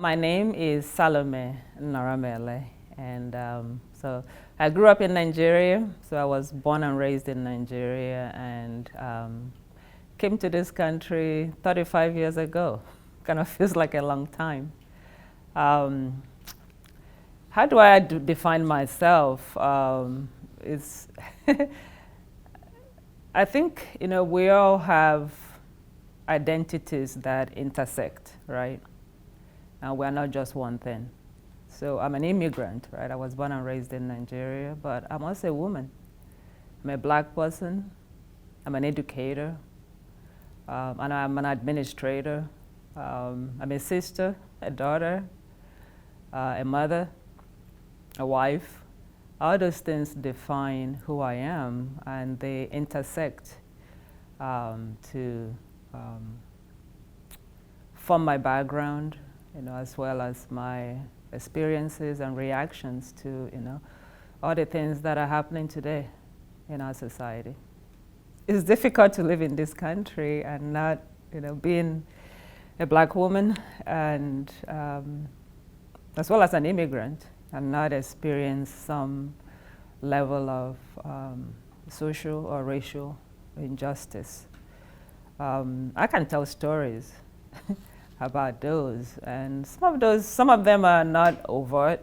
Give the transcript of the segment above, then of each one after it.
My name is Salome Nnoromole, and so I grew up in Nigeria. So I was born and raised in Nigeria, and came to this country 35 years ago. Kind of feels like a long time. How do I define myself? It's I think we all have identities that intersect, right? And we're not just one thing. So I'm an immigrant, right? I was born and raised in Nigeria, but I'm also a woman. I'm a black person. I'm an educator. And I'm an administrator. I'm a sister, a daughter, a mother, a wife. All those things define who I am, and they intersect to form my background, as well as my experiences and reactions to, all the things that are happening today in our society. It's difficult to live in this country and not, being a black woman and as well as an immigrant and not experience some level of social or racial injustice. I can tell stories about those, and some of them are not overt,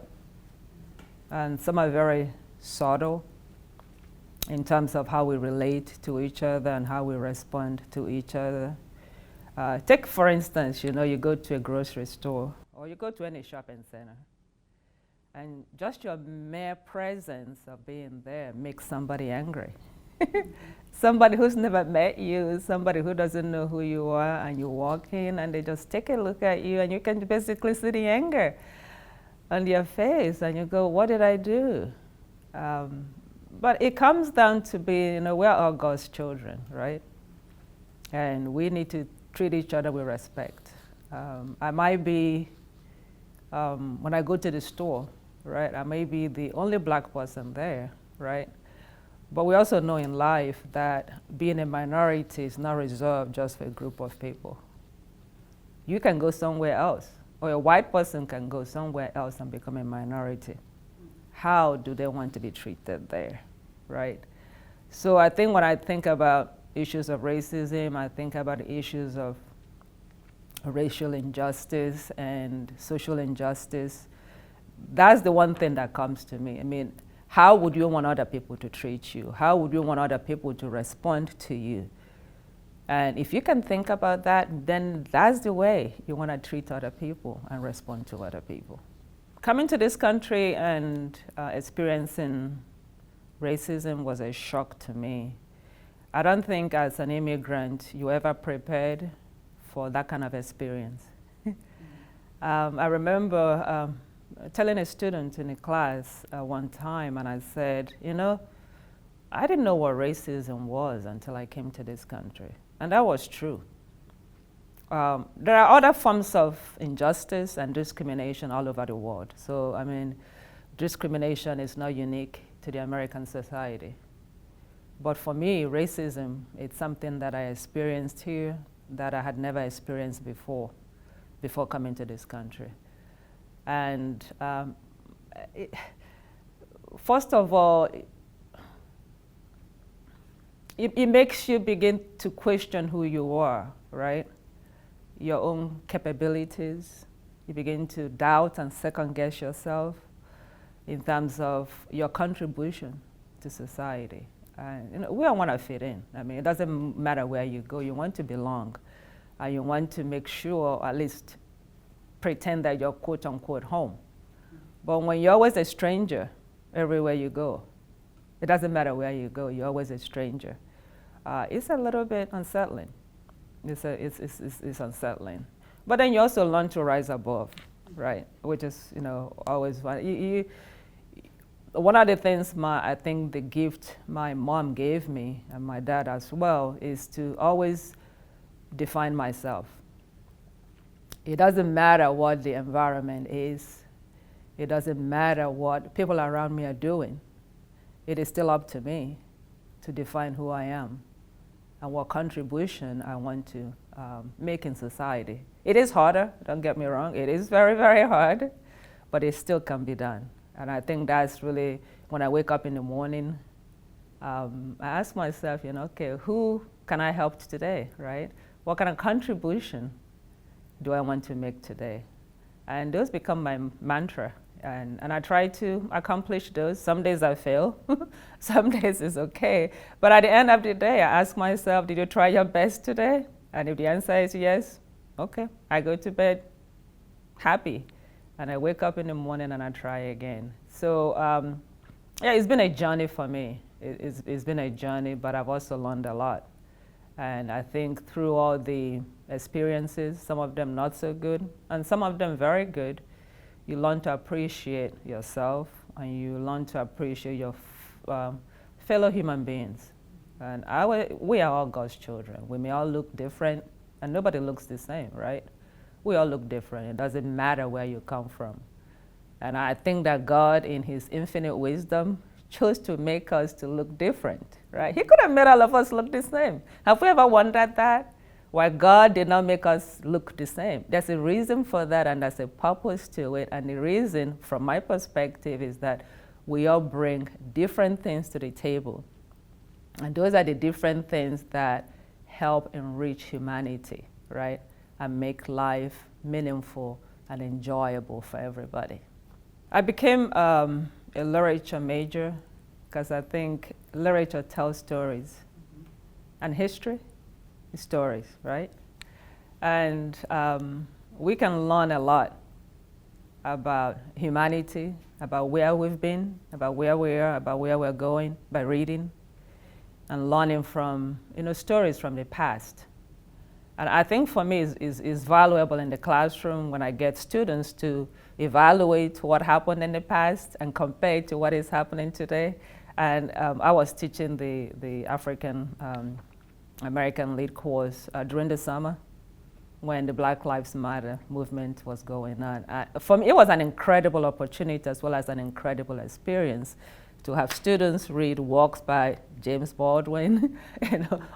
and some are very subtle in terms of how we relate to each other and how we respond to each other. Take, for instance, you go to a grocery store or you go to any shopping center, and just your mere presence of being there makes somebody angry. Somebody who's never met you, somebody who doesn't know who you are, and you walk in and they just take a look at you, and you can basically see the anger on your face, and you go, what did I do? But it comes down to being, we're all God's children, right? And we need to treat each other with respect. I might be, when I go to the store, right, I may be the only black person there, right? But we also know in life that being a minority is not reserved just for a group of people. You can go somewhere else, or a white person can go somewhere else and become a minority. How do they want to be treated there, right? So I think when I think about issues of racism, I think about issues of racial injustice and social injustice. That's the one thing that comes to me. I mean, how would you want other people to treat you? How would you want other people to respond to you? And if you can think about that, then that's the way you want to treat other people and respond to other people. Coming to this country and experiencing racism was a shock to me. I don't think as an immigrant you ever prepared for that kind of experience. I remember telling a student in a class one time, and I said, I didn't know what racism was until I came to this country. And that was true. There are other forms of injustice and discrimination all over the world. So, I mean, discrimination is not unique to the American society. But for me, racism, it's something that I experienced here that I had never experienced before coming to this country. And first of all, it makes you begin to question who you are, right? Your own capabilities. You begin to doubt and second guess yourself in terms of your contribution to society. And we all want to fit in. I mean, it doesn't matter where you go, you want to belong. And you want to make sure, or at least pretend that you're quote unquote home. But when you're always a stranger everywhere you go, it doesn't matter where you go, you're always a stranger. It's a little bit unsettling. It's unsettling. But then you also learn to rise above, right? Which is, always fun. One of the things I think the gift my mom gave me, and my dad as well, is to always define myself. It doesn't matter what the environment is. It doesn't matter what people around me are doing. It is still up to me to define who I am. and what contribution I want to make in society. It is harder, don't get me wrong, it is very, very hard, but it still can be done. And I think that's really, when I wake up in the morning, I ask myself, okay, who can I help today, right? What kind of contribution do I want to make today? And those become my mantra. And I try to accomplish those. Some days I fail, some days it's okay. But at the end of the day, I ask myself, did you try your best today? And if the answer is yes, okay, I go to bed happy. And I wake up in the morning and I try again. So yeah, it's been a journey for me. It's been a journey, but I've also learned a lot. And I think through all the experiences, some of them not so good, and some of them very good, you learn to appreciate yourself, and you learn to appreciate your fellow human beings. And we are all God's children. We may all look different, and nobody looks the same, right? We all look different. It doesn't matter where you come from. And I think that God, in his infinite wisdom, chose to make us to look different, right? He could have made all of us look the same. Have we ever wondered that? Why God did not make us look the same? There's a reason for that, and there's a purpose to it. And the reason, from my perspective, is that we all bring different things to the table. And those are the different things that help enrich humanity, right? And make life meaningful and enjoyable for everybody. I became a literature major because I think literature tells stories, and history is stories, right? And we can learn a lot about humanity, about where we've been, about where we are, about where we're going by reading and learning from stories from the past. And I think for me is valuable in the classroom when I get students to evaluate what happened in the past and compare it to what is happening today. And I was teaching the African American Lit course during the summer when the Black Lives Matter movement was going on. For me, it was an incredible opportunity as well as an incredible experience to have students read works by James Baldwin,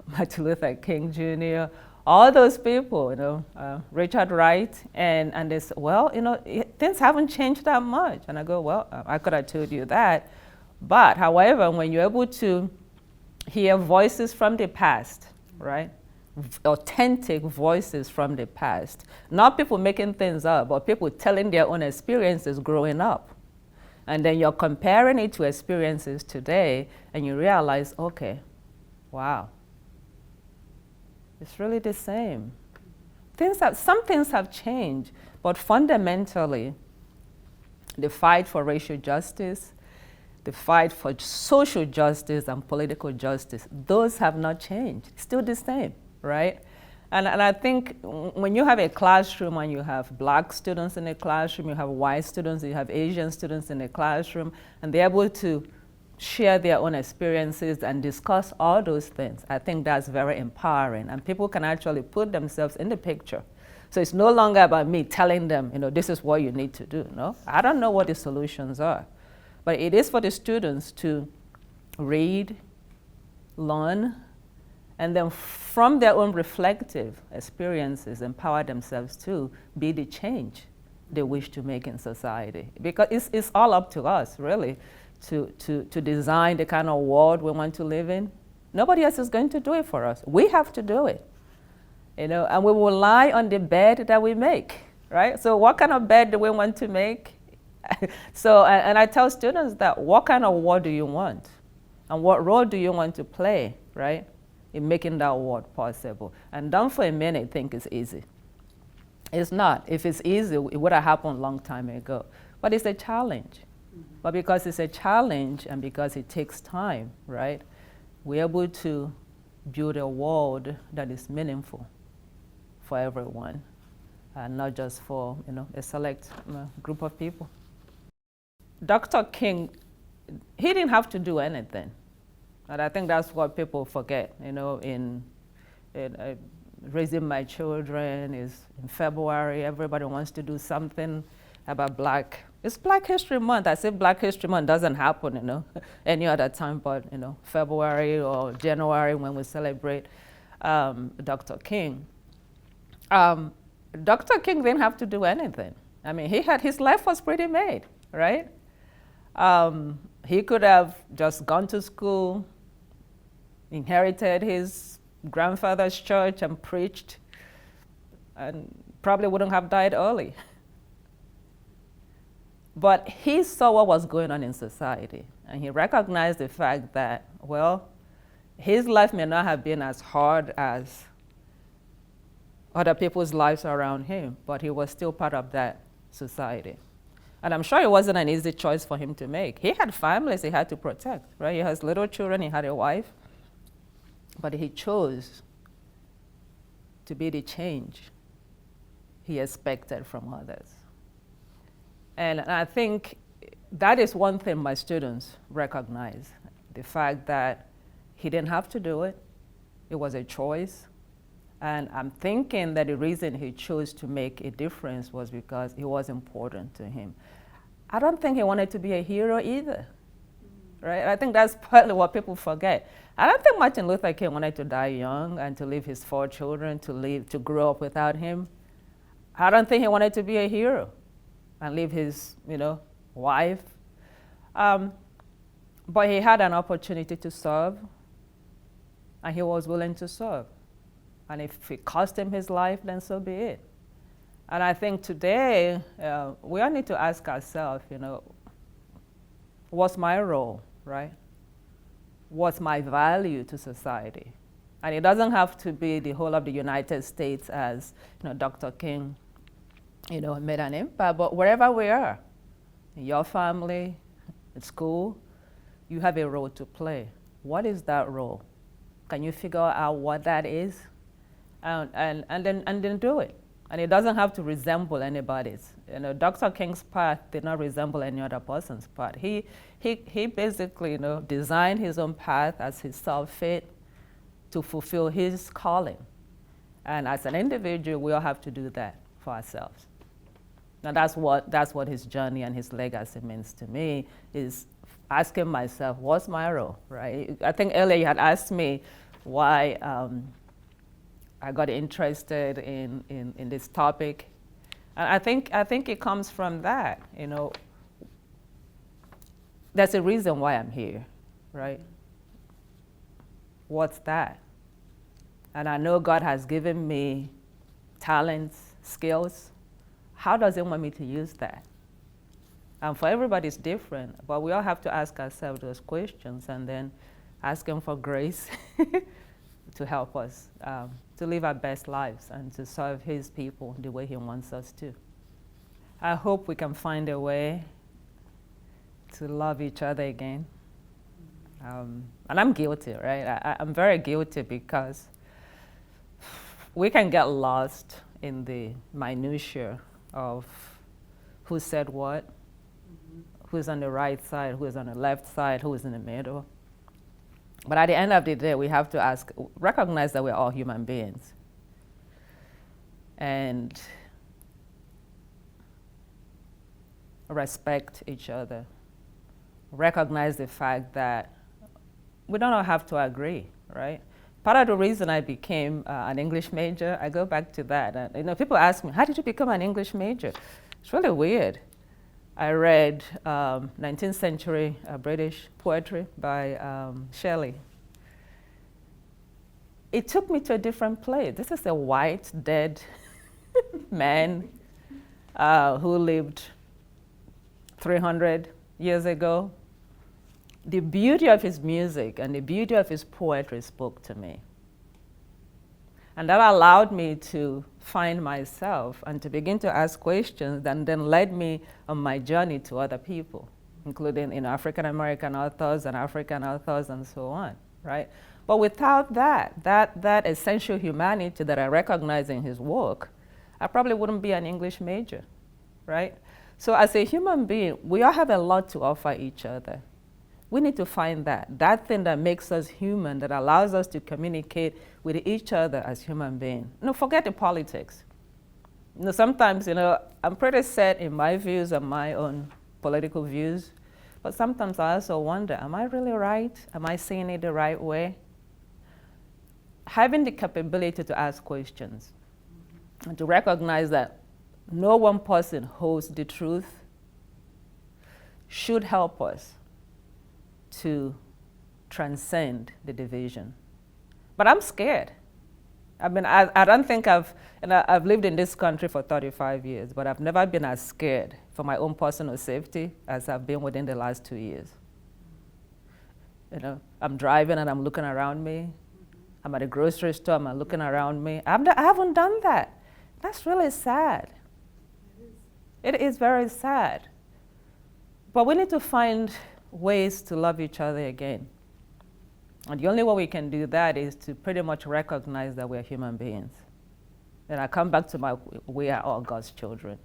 Martin Luther King Jr., all those people, Richard Wright, and they said, well, things haven't changed that much. And I go, well, I could have told you that. But however, when you're able to hear voices from the past, right? Authentic voices from the past, not people making things up, but people telling their own experiences growing up. And then you're comparing it to experiences today, and you realize, okay, wow, it's really the same. Some things have changed, but fundamentally, the fight for racial justice, the fight for social justice and political justice, those have not changed. Still the same, right? And I think when you have a classroom and you have Black students in a classroom, you have white students, you have Asian students in a classroom, and they're able to share their own experiences and discuss all those things, I think that's very empowering. And people can actually put themselves in the picture. So it's no longer about me telling them, this is what you need to do. No, I don't know what the solutions are. But it is for the students to read, learn, and then from their own reflective experiences, empower themselves to be the change they wish to make in society. Because it's all up to us, really, to design the kind of world we want to live in. Nobody else is going to do it for us. We have to do it, and we will lie on the bed that we make, right? So what kind of bed do we want to make? So, and I tell students that what kind of world do you want? And what role do you want to play, right, in making that world possible? And don't for a minute think it's easy. It's not. If it's easy, it would have happened a long time ago. But it's a challenge. But because it's a challenge and because it takes time, right, we're able to build a world that is meaningful for everyone, and not just for a select group of people. Dr. King, he didn't have to do anything. And I think that's what people forget, in raising my children is in February. Everybody wants to do something about it's Black History Month. I say Black History Month doesn't happen, any other time but, February or January when we celebrate Dr. King. Dr. King didn't have to do anything. I mean, his life was pretty made, right? He could have just gone to school, inherited his grandfather's church and preached, and probably wouldn't have died early. But he saw what was going on in society, and he recognized the fact that, well, his life may not have been as hard as other people's lives around him, but he was still part of that society. And I'm sure it wasn't an easy choice for him to make. He had families he had to protect, right? He has little children, he had a wife, but he chose to be the change he expected from others. And I think that is one thing my students recognize, the fact that he didn't have to do it. It was a choice. And I'm thinking that the reason he chose to make a difference was because it was important to him. I don't think he wanted to be a hero either, right? I think that's partly what people forget. I don't think Martin Luther King wanted to die young and to leave his 4 children to grow up without him. I don't think he wanted to be a hero and leave his, wife. But he had an opportunity to serve, and he was willing to serve. And if it cost him his life, then so be it. And I think today, we all need to ask ourselves, what's my role, right? What's my value to society? And it doesn't have to be the whole of the United States as, Dr. King, made an impact, but wherever we are, in your family, at school, you have a role to play. What is that role? Can you figure out what that is? And then do it. And it doesn't have to resemble anybody's. Dr. King's path did not resemble any other person's path. He basically, designed his own path as he saw fit to fulfill his calling. And as an individual, we all have to do that for ourselves. Now that's what his journey and his legacy means to me, is asking myself, what's my role, right? I think earlier you had asked me why I got interested in this topic. And I think it comes from that, There's a reason why I'm here, right? What's that? And I know God has given me talents, skills. How does He want me to use that? And for everybody it's different, but we all have to ask ourselves those questions and then ask Him for grace to help us to live our best lives and to serve His people the way He wants us to. I hope we can find a way to love each other again. And I'm guilty, right? I'm very guilty because we can get lost in the minutiae of who said what, who's on the right side, who's on the left side, who's in the middle. But at the end of the day, we have to recognize that we're all human beings. And respect each other. Recognize the fact that we don't all have to agree, right? Part of the reason I became an English major, I go back to that. People ask me, how did you become an English major? It's really weird. I read 19th century British poetry by Shelley. It took me to a different place. This is a white, dead man who lived 300 years ago. The beauty of his music and the beauty of his poetry spoke to me. And that allowed me to find myself and to begin to ask questions that then led me on my journey to other people, including African American authors and so on, right? But without that essential humanity that I recognize in his work, I probably wouldn't be an English major, right? So as a human being, we all have a lot to offer each other. We need to find that thing that makes us human, that allows us to communicate with each other as human beings. Forget the politics. Sometimes, I'm pretty set in my views and my own political views, but sometimes I also wonder, am I really right? Am I seeing it the right way? having the capability to ask questions and to recognize that no one person holds the truth should help us to transcend the division. But I'm scared. I mean, I don't think I've lived in this country for 35 years, but I've never been as scared for my own personal safety as I've been within the last 2 years. You know, I'm driving and I'm looking around me. I'm at a grocery store and I'm looking around me. I haven't done that. That's really sad. It is very sad. But we need to find ways to love each other again. And the only way we can do that is to pretty much recognize that we're human beings. And I come back to we are all God's children.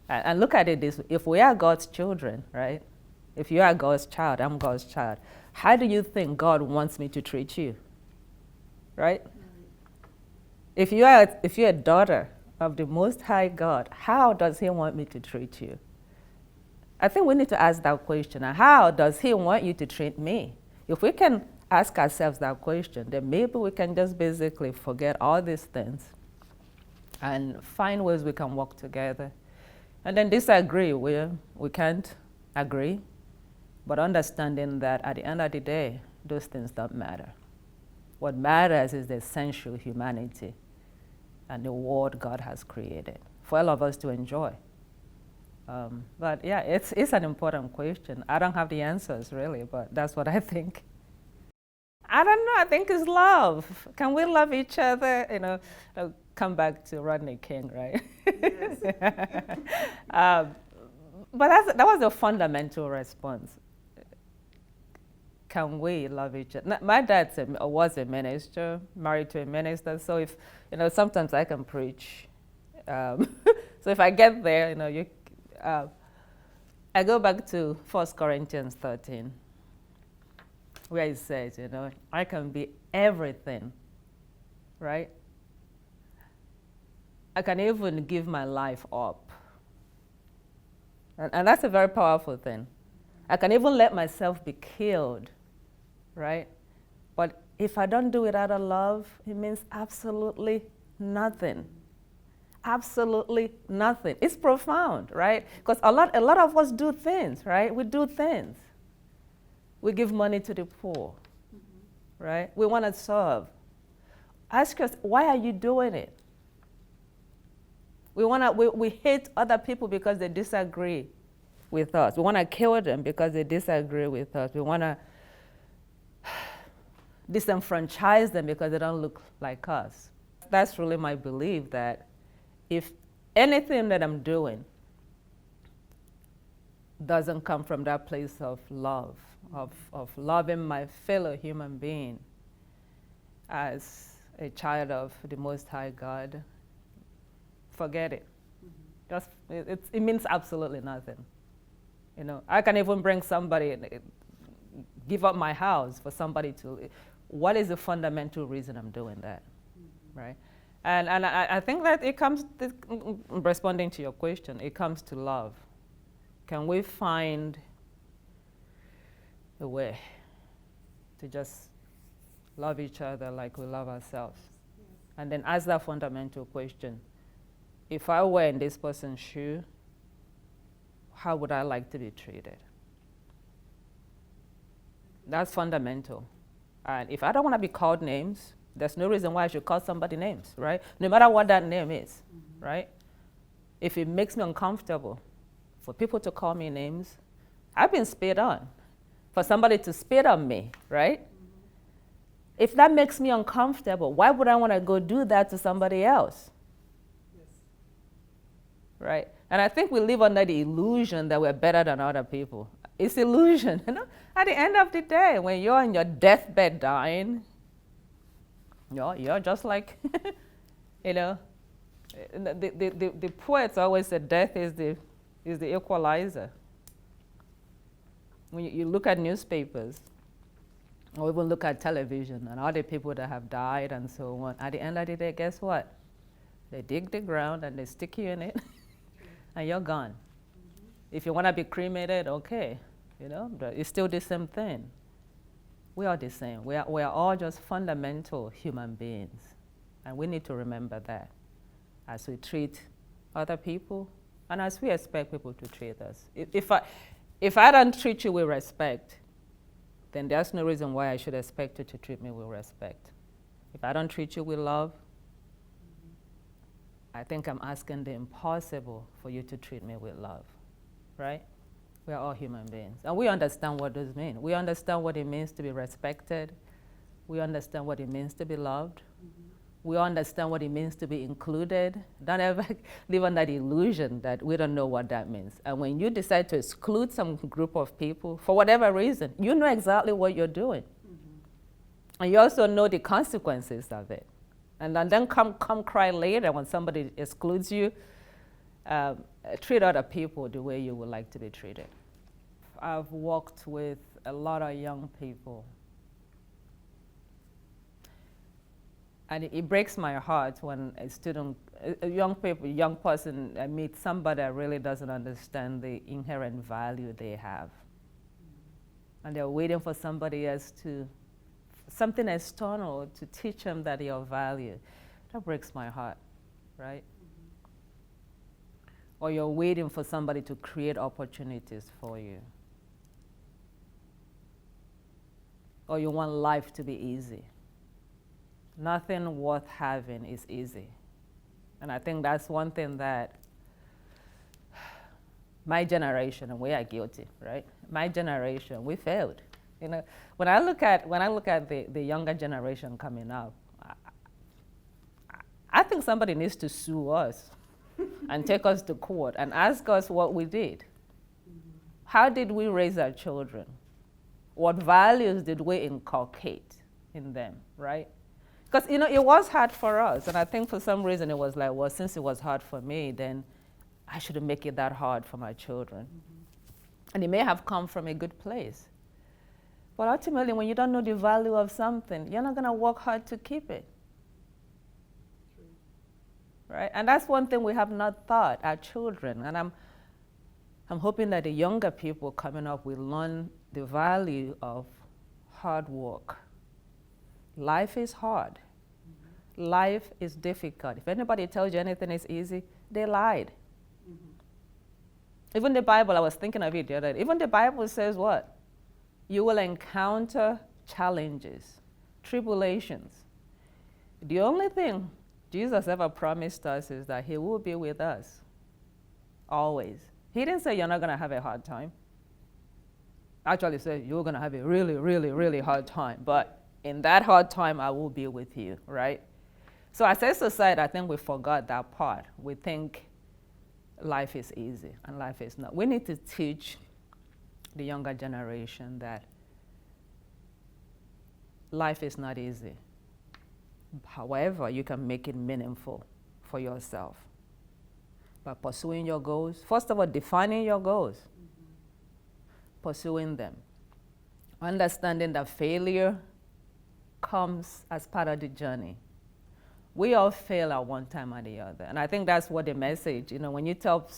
And look at it this way, if we are God's children, right? If you are God's child, I'm God's child. How do you think God wants me to treat you? Right? If you're a daughter of the Most High God, how does He want me to treat you? I think we need to ask that question. And how does He want you to treat me? If we can ask ourselves that question, then maybe we can just basically forget all these things and find ways we can work together. And then disagree where we can't agree, but understanding that at the end of the day, those things don't matter. What matters is the essential humanity and the world God has created for all of us to enjoy. But yeah, it's an important question. I don't have the answers really, but that's what I think. I don't know, I think it's love. Can we love each other? You know, I'll come back to Rodney King, right? Yes. But that was a fundamental response. Can we love each other? My dad was a minister, married to a minister, so if, you know, sometimes I can preach. So if I get there, you know, I go back to 1 Corinthians 13. Where it says, you know, I can be everything, right? I can even give my life up. And that's a very powerful thing. I can even let myself be killed, right? But if I don't do it out of love, it means absolutely nothing. Absolutely nothing. It's profound, right? Because a lot of us do things, right? We do things. We give money to the poor, right? We want to serve. Ask us, why are you doing it? We hate other people because they disagree with us. We want to kill them because they disagree with us. We want to disenfranchise them because they don't look like us. That's really my belief, that if anything that I'm doing doesn't come from that place of love, of loving my fellow human being as a child of the Most High God, forget it. Just, it means absolutely nothing. You know, I can even bring somebody, give up my house for somebody to, what is the fundamental reason I'm doing that, right? And I think that it comes, responding to your question, it comes to love. Can we find a way to just love each other like we love ourselves? Yes. And then ask that fundamental question. If I were in this person's shoe, how would I like to be treated? That's fundamental. And if I don't want to be called names, there's no reason why I should call somebody names, right? No matter what that name is, right? If it makes me uncomfortable for people to call me names, I've been spit on. For somebody to spit on me, right? If that makes me uncomfortable, why would I want to go do that to somebody else? Yes. Right? And I think we live under the illusion that we're better than other people. It's illusion. You know? At the end of the day, when you're on your deathbed dying, you're just like, you know, the poets always said death is the equalizer. When you look at newspapers, or even look at television and all the people that have died and so on, at the end of the day, guess what? They dig the ground and they stick you in it, and you're gone. If you want to be cremated, okay, you know, but it's still the same thing. We are the same. We are all just fundamental human beings. And we need to remember that as we treat other people and as we expect people to treat us. If I don't treat you with respect, then there's no reason why I should expect you to treat me with respect. If I don't treat you with love, I think I'm asking the impossible for you to treat me with love, right? We are all human beings. And we understand what those mean. We understand what it means to be respected. We understand what it means to be loved. We understand what it means to be included. Don't ever live under the illusion that we don't know what that means. And when you decide to exclude some group of people, for whatever reason, you know exactly what you're doing. And you also know the consequences of it. And then come cry later when somebody excludes you. Treat other people the way you would like to be treated. I've worked with a lot of young people. And it breaks my heart when a young person meets somebody that really doesn't understand the inherent value they have. And they're waiting for somebody else something external to teach them that they are valued. That breaks my heart, right? Or you're waiting for somebody to create opportunities for you. Or you want life to be easy. Nothing worth having is easy. And I think that's one thing that my generation, and we are guilty, right? My generation, we failed. You know, when I look at the younger generation coming up, I think somebody needs to sue us and take us to court and ask us what we did. How did we raise our children? What values did we inculcate in them, right? Because, you know, it was hard for us. And I think for some reason it was like, well, since it was hard for me, then I shouldn't make it that hard for my children. And it may have come from a good place. But ultimately, when you don't know the value of something, you're not going to work hard to keep it. Right? And that's one thing we have not taught our children. And I'm hoping that the younger people coming up will learn the value of hard work. Life is hard. Life is difficult. If anybody tells you anything is easy, they lied. Even the Bible, I was thinking of it the other day, even the Bible says what? You will encounter challenges, tribulations. The only thing Jesus ever promised us is that he will be with us, always. He didn't say you're not going to have a hard time. Actually, he said you're going to have a really, really, really hard time. But in that hard time, I will be with you, right? So as a society, I think we forgot that part. We think life is easy, and life is not. We need to teach the younger generation that life is not easy. However, you can make it meaningful for yourself by pursuing your goals. First of all, defining your goals, pursuing them, understanding that failure comes as part of the journey. We all fail at one time or the other. And I think that's what the message, you know, when you tell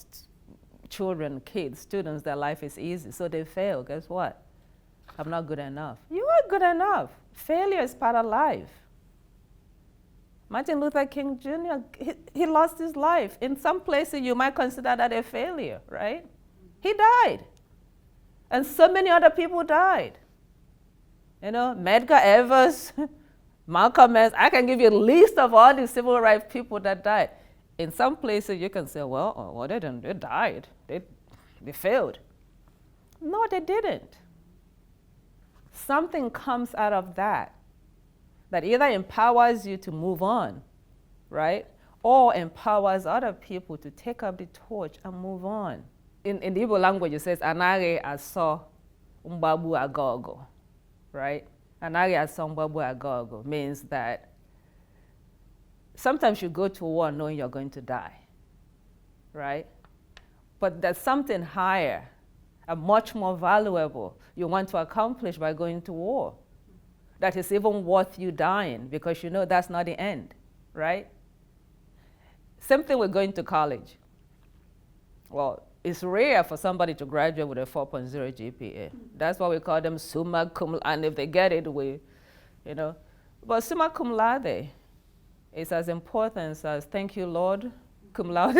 children, kids, students that life is easy, so they fail, guess what? I'm not good enough. You are good enough. Failure is part of life. Martin Luther King Jr., he lost his life. In some places, you might consider that a failure, right? He died. And so many other people died. You know, Medgar Evers, Malcolm X, I can give you a list of all the civil rights people that died. In some places, you can say, well, they didn't. They died. They failed. No, they didn't. Something comes out of that either empowers you to move on, right? Or empowers other people to take up the torch and move on. In the Igbo language, it says, Anare aso mbabu agogo, right? Anare aso mbabu agogo means that sometimes you go to war knowing you're going to die, right? But there's something higher and much more valuable you want to accomplish by going to war that is even worth you dying, because you know that's not the end, right? Same thing with going to college. Well, It's rare for somebody to graduate with a 4.0 GPA. That's why we call them summa cum laude. And if they get it, you know. But summa cum laude is as important as thank you, Lord, cum laude,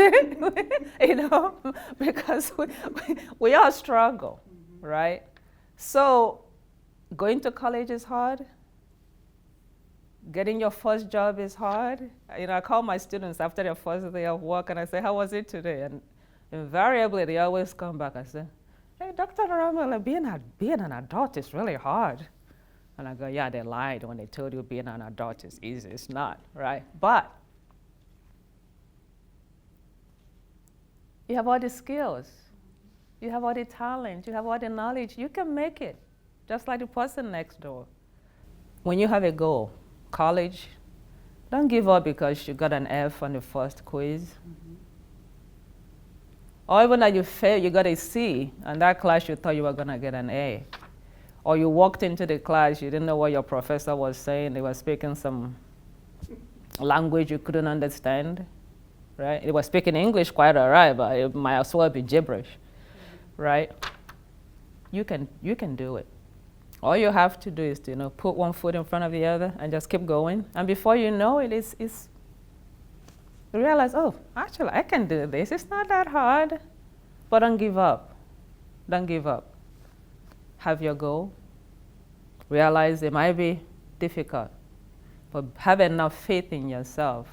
you know, because we all struggle, right? So going to college is hard. Getting your first job is hard. You know, I call my students after their first day of work and I say, how was it today? And invariably, they always come back and say, hey, Dr. Nnoromole, being an adult is really hard. And I go, yeah, they lied when they told you being an adult is easy. It's not, right? But you have all the skills. You have all the talent. You have all the knowledge. You can make it, just like the person next door. When you have a goal, college, don't give up because you got an F on the first quiz. Or even that you failed, you got a C, and that class you thought you were going to get an A. Or you walked into the class, you didn't know what your professor was saying. They were speaking some language you couldn't understand, right? They were speaking English quite all right, but it might as well be gibberish, right? You can do it. All you have to do is to, you know, put one foot in front of the other and just keep going. And before you know it, you realize, oh, actually, I can do this. It's not that hard. But don't give up. Don't give up. Have your goal. Realize it might be difficult, but have enough faith in yourself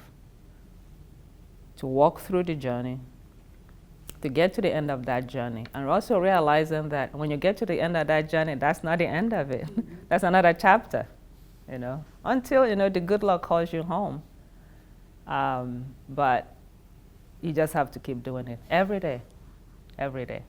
to walk through the journey, to get to the end of that journey. And also realizing that when you get to the end of that journey, that's not the end of it. That's another chapter, you know, until, you know, the good luck calls you home. But you just have to keep doing it every day, every day.